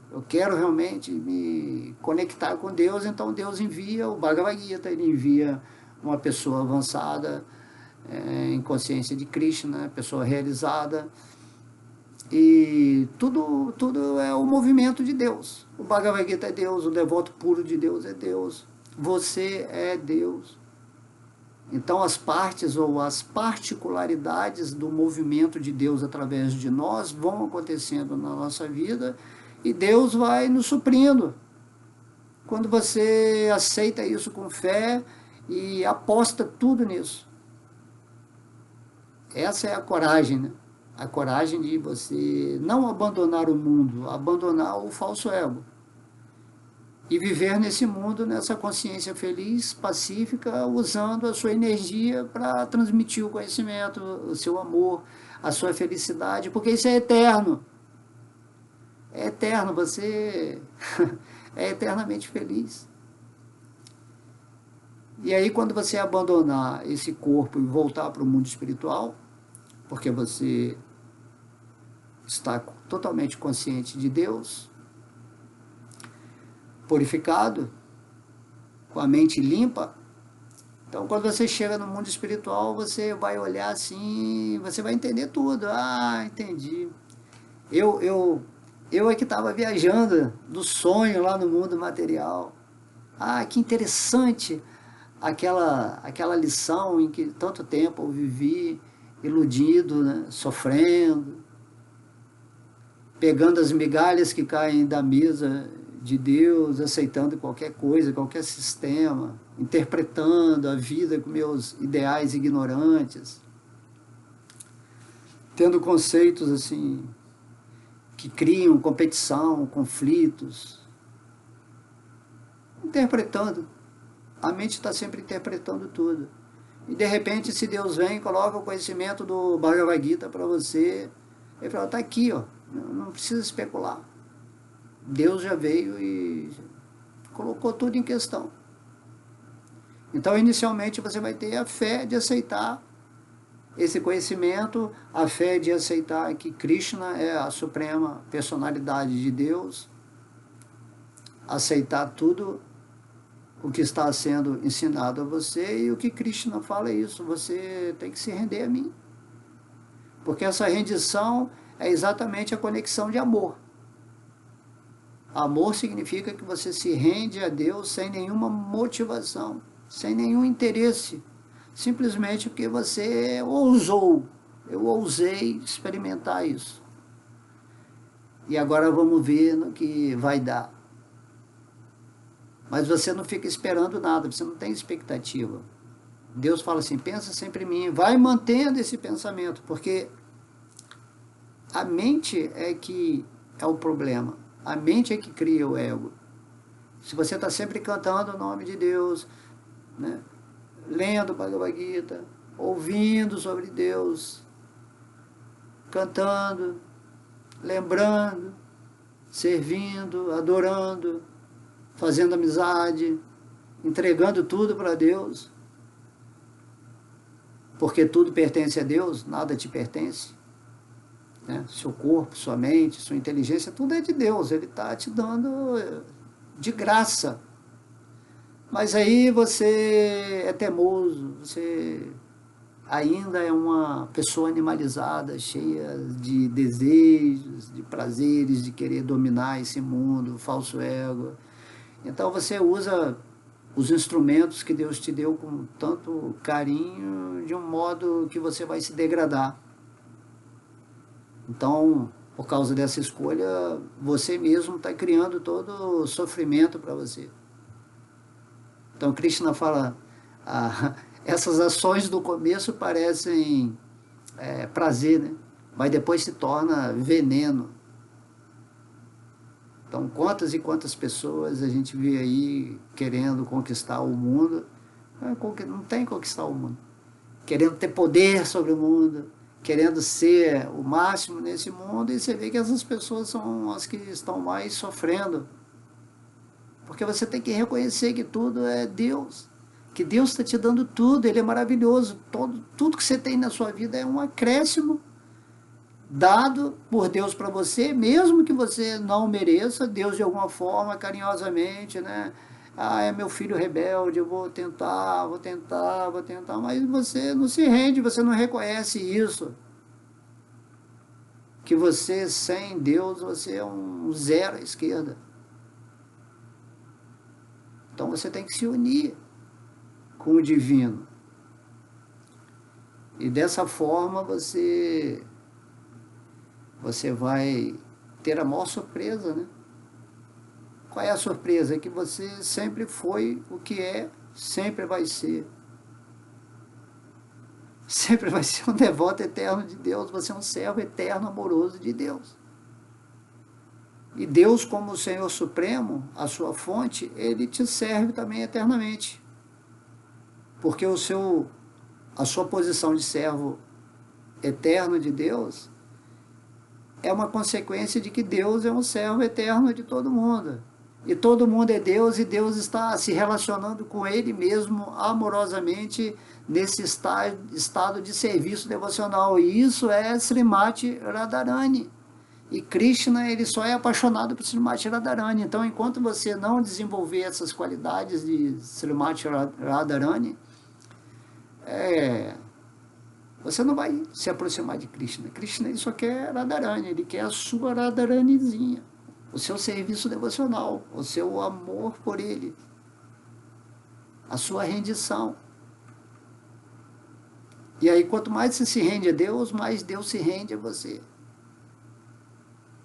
realmente me conectar com Deus, então Deus envia o Bhagavad Gita, ele envia uma pessoa avançada em consciência de Krishna, pessoa realizada, e tudo é o movimento de Deus. O Bhagavad Gita é Deus, o devoto puro de Deus é Deus, você é Deus. Então as partes ou as particularidades do movimento de Deus através de nós vão acontecendo na nossa vida e Deus vai nos suprindo. Quando você aceita isso com fé e aposta tudo nisso. Essa é a coragem, né? A coragem de você não abandonar o mundo, abandonar o falso ego. E viver nesse mundo, nessa consciência feliz, pacífica, usando a sua energia para transmitir o conhecimento, o seu amor, a sua felicidade, porque isso é eterno. É eterno, você é eternamente feliz. E aí quando você abandonar esse corpo e voltar para o mundo espiritual, porque você está totalmente consciente de Deus, purificado, com a mente limpa, então quando você chega no mundo espiritual, você vai olhar assim, você vai entender tudo. Ah, entendi. Eu é que estava viajando do sonho lá no mundo material. Ah, que interessante aquela lição em que tanto tempo eu vivi iludido, né, sofrendo, pegando as migalhas que caem da mesa de Deus, aceitando qualquer coisa, qualquer sistema, interpretando a vida com meus ideais ignorantes, tendo conceitos assim que criam competição, conflitos, interpretando. A mente está sempre interpretando tudo. E de repente, se Deus vem e coloca o conhecimento do Bhagavad Gita para você, ele fala, está aqui, ó, não precisa especular. Deus já veio e colocou tudo em questão. Então, inicialmente, você vai ter a fé de aceitar esse conhecimento, a fé de aceitar que Krishna é a suprema personalidade de Deus, aceitar tudo o que está sendo ensinado a você, e o que Krishna fala é isso, você tem que se render a mim. Porque essa rendição é exatamente a conexão de amor. Amor significa que você se rende a Deus sem nenhuma motivação, sem nenhum interesse, simplesmente porque você ousou. Eu ousei experimentar isso. E agora vamos ver no que vai dar. Mas você não fica esperando nada, você não tem expectativa. Deus fala assim, pensa sempre em mim, vai mantendo esse pensamento, porque a mente é que é o problema. A mente é que cria o ego. Se você está sempre cantando o nome de Deus, né, lendo Bhagavad Gita, ouvindo sobre Deus, cantando, lembrando, servindo, adorando, fazendo amizade, entregando tudo para Deus, porque tudo pertence a Deus, nada te pertence. Né? Seu corpo, sua mente, sua inteligência, tudo é de Deus, Ele está te dando de graça. Mas aí você é teimoso, você ainda é uma pessoa animalizada, cheia de desejos, de prazeres, de querer dominar esse mundo, falso ego. Então você usa os instrumentos que Deus te deu com tanto carinho, de um modo que você vai se degradar. Então, por causa dessa escolha, você mesmo está criando todo o sofrimento para você. Então, Krishna fala, essas ações do começo parecem prazer, né? Mas depois se torna veneno. Então, quantas e quantas pessoas a gente vê aí querendo conquistar o mundo, não tem conquistar o mundo, querendo ter poder sobre o mundo, querendo ser o máximo nesse mundo, e você vê que essas pessoas são as que estão mais sofrendo. Porque você tem que reconhecer que tudo é Deus, que Deus está te dando tudo, Ele é maravilhoso, tudo que você tem na sua vida é um acréscimo dado por Deus para você, mesmo que você não mereça. Deus de alguma forma, carinhosamente, né? É meu filho rebelde, eu vou tentar, mas você não se rende, você não reconhece isso. Que você, sem Deus, você é um zero à esquerda. Então você tem que se unir com o divino. E dessa forma você vai ter a maior surpresa, né? Qual é a surpresa? É que você sempre foi o que é, sempre vai ser. Sempre vai ser um devoto eterno de Deus, você é um servo eterno, amoroso de Deus. E Deus, como o Senhor Supremo, a sua fonte, Ele te serve também eternamente. Porque a sua posição de servo eterno de Deus é uma consequência de que Deus é um servo eterno de todo mundo. E todo mundo é Deus, e Deus está se relacionando com Ele mesmo amorosamente nesse estado de serviço devocional. E isso é Srimati Radharani. E Krishna, ele só é apaixonado por Srimati Radharani. Então, enquanto você não desenvolver essas qualidades de Srimati Radharani, você não vai se aproximar de Krishna. Krishna, ele só quer Radharani, ele quer a sua Radharanizinha, o seu serviço devocional, o seu amor por ele, a sua rendição. E aí, quanto mais você se rende a Deus, mais Deus se rende a você.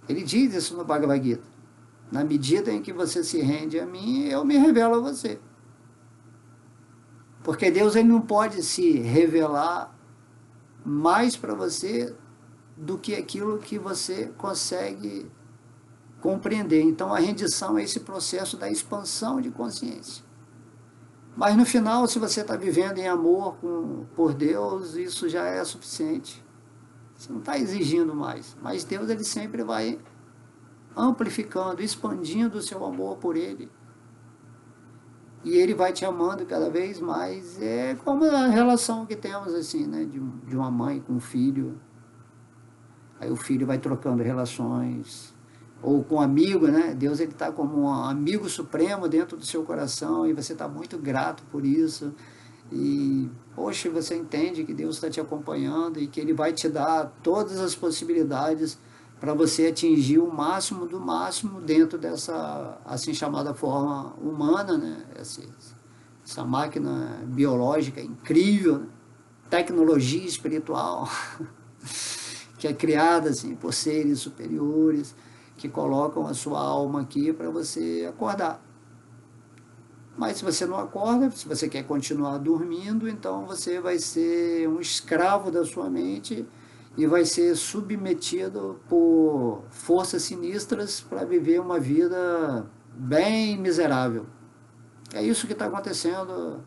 Ele diz isso no Bhagavad Gita. Na medida em que você se rende a mim, eu me revelo a você. Porque Deus, ele não pode se revelar mais para você do que aquilo que você consegue compreender. Então, a rendição é esse processo da expansão de consciência. Mas no final, se você está vivendo em amor por Deus, isso já é suficiente. Você não está exigindo mais. Mas Deus, ele sempre vai amplificando, expandindo o seu amor por Ele. e ele vai te amando cada vez mais. É como a relação que temos, assim, né, de uma mãe com um filho. Aí o filho vai trocando relações, ou com um amigo, né? Deus, ele está como um amigo supremo dentro do seu coração, e você está muito grato por isso. E, poxa, você entende que Deus está te acompanhando e que Ele vai te dar todas as possibilidades para você atingir o máximo do máximo dentro dessa, assim chamada forma humana, né? Essa máquina biológica incrível, né? Tecnologia espiritual, que é criada assim, por seres superiores, que colocam a sua alma aqui para você acordar. Mas se você não acorda, se você quer continuar dormindo, então você vai ser um escravo da sua mente e vai ser submetido por forças sinistras para viver uma vida bem miserável. É isso que está acontecendo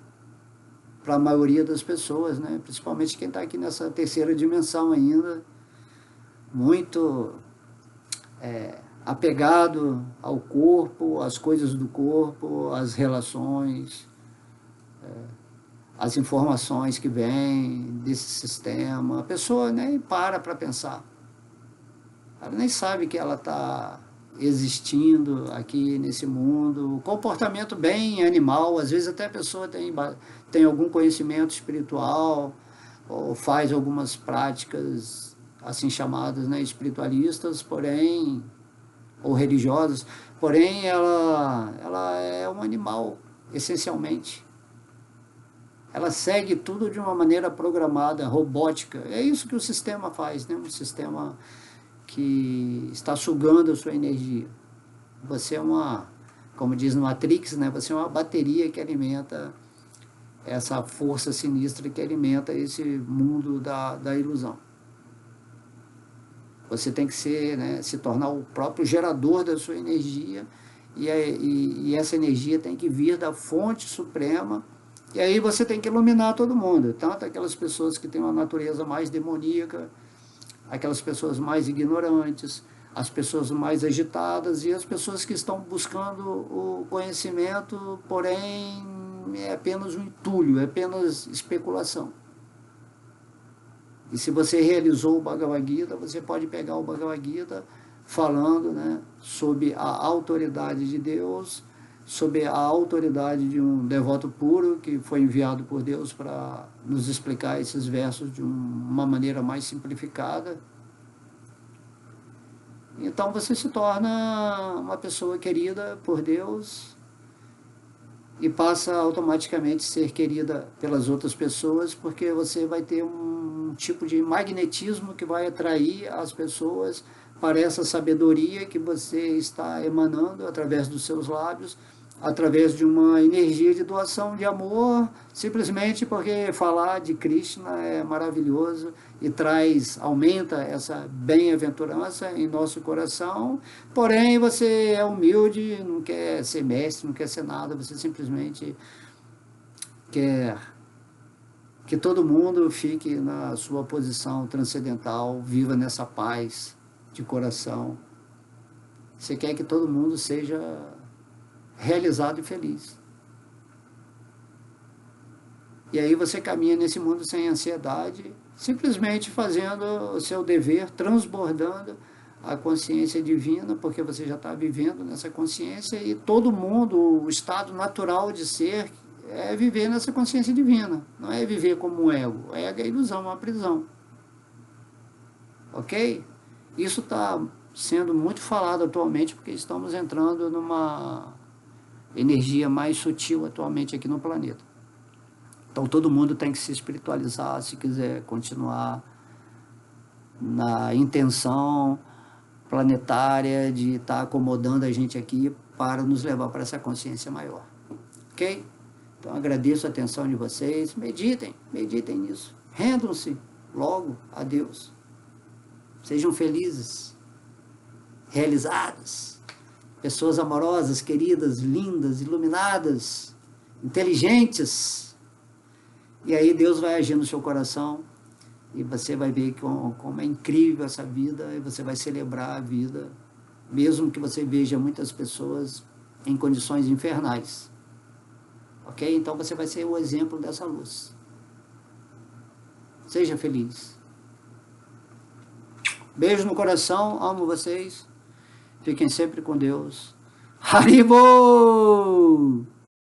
para a maioria das pessoas, né? Principalmente quem está aqui nessa terceira dimensão ainda, muito apegado ao corpo, às coisas do corpo, às relações, às informações que vêm desse sistema. A pessoa nem para pensar. Ela nem sabe que ela está existindo aqui nesse mundo. Comportamento bem animal, às vezes até a pessoa tem algum conhecimento espiritual ou faz algumas práticas assim chamadas, né, espiritualistas, porém, ou religiosas, porém ela é um animal, essencialmente. Ela segue tudo de uma maneira programada, robótica. É isso que o sistema faz, né? Um sistema que está sugando a sua energia. Você é uma, como diz no Matrix, né? Você é uma bateria que alimenta essa força sinistra que alimenta esse mundo da ilusão. Você tem que ser, né, se tornar o próprio gerador da sua energia, e essa energia tem que vir da fonte suprema, e aí você tem que iluminar todo mundo, tanto aquelas pessoas que têm uma natureza mais demoníaca, aquelas pessoas mais ignorantes, as pessoas mais agitadas e as pessoas que estão buscando o conhecimento, porém é apenas um entulho, é apenas especulação. E se você realizou o Bhagavad Gita, você pode pegar o Bhagavad Gita falando, né, sob a autoridade de Deus, sob a autoridade de um devoto puro que foi enviado por Deus para nos explicar esses versos de uma maneira mais simplificada. Então você se torna uma pessoa querida por Deus e passa automaticamente a ser querida pelas outras pessoas, porque você vai ter um tipo de magnetismo que vai atrair as pessoas para essa sabedoria que você está emanando através dos seus lábios, através de uma energia de doação de amor, simplesmente porque falar de Krishna é maravilhoso e aumenta essa bem-aventurança em nosso coração. Porém, você é humilde, não quer ser mestre, não quer ser nada, você simplesmente quer que todo mundo fique na sua posição transcendental, viva nessa paz de coração. Você quer que todo mundo seja realizado e feliz. E aí você caminha nesse mundo sem ansiedade, simplesmente fazendo o seu dever, transbordando a consciência divina, porque você já está vivendo nessa consciência, e todo mundo, o estado natural de ser, é viver nessa consciência divina. Não é viver como um ego. O ego é ilusão, uma prisão. Ok? Isso está sendo muito falado atualmente, porque estamos entrando numa energia mais sutil atualmente aqui no planeta. Então todo mundo tem que se espiritualizar se quiser continuar na intenção planetária de estar acomodando a gente aqui para nos levar para essa consciência maior. Ok? Então agradeço a atenção de vocês. Meditem nisso. Rendam-se logo a Deus. Sejam felizes, realizados. Pessoas amorosas, queridas, lindas, iluminadas, inteligentes. E aí Deus vai agir no seu coração e você vai ver como é incrível essa vida, e você vai celebrar a vida, mesmo que você veja muitas pessoas em condições infernais. Ok? Então você vai ser o exemplo dessa luz. Seja feliz. Beijo no coração, amo vocês. Fiquem sempre com Deus. Haribo!